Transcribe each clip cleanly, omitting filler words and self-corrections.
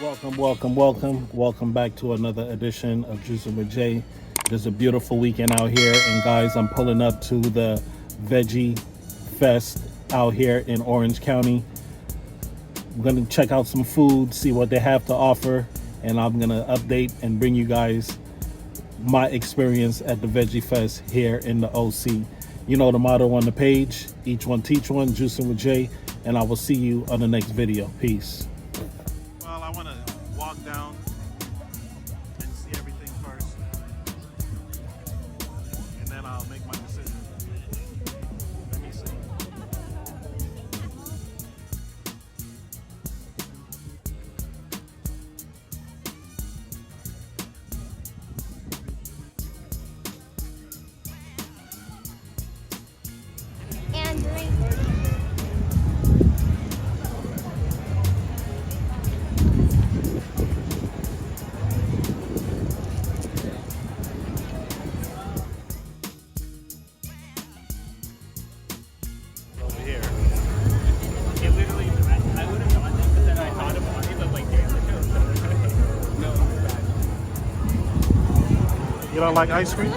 Welcome back to another edition of Juicing with Jay. It is a beautiful weekend out here, and guys, I'm pulling up to the Veggie Fest out here in Orange County. I'm gonna check out some food, see what they have to offer, and I'm gonna update and bring you guys my experience at the Veggie Fest here in the OC. You know the motto on the page: each one teach one, Juicing with Jay, and I will see you on the next video. Peace. Well, I want to walk down and see everything first, and then I'll make my decision. Let me see. And drink. Over here. It literally, I would have gone there, but then I thought about it, but like, no. You don't like ice cream?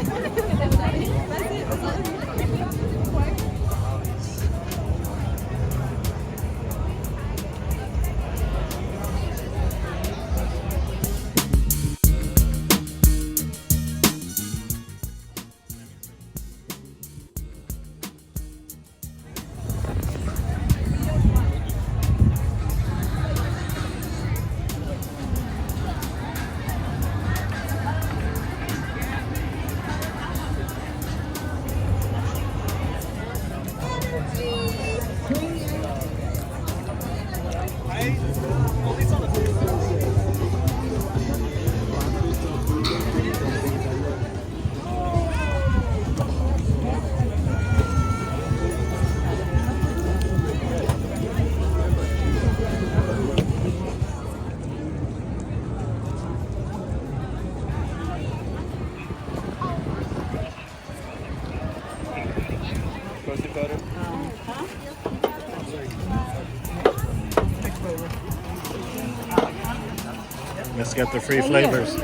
Let's get the free flavors.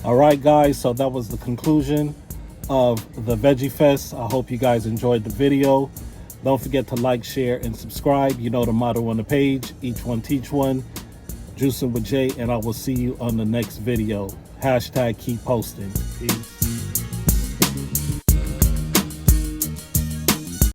All right, guys, so that was the conclusion of the Veggie Fest. I hope you guys enjoyed the video. Don't forget to like, share, and subscribe. You know the motto on the page: each one teach one, Juicing with Jay, and I will see you on the next video. # keep posting. Peace.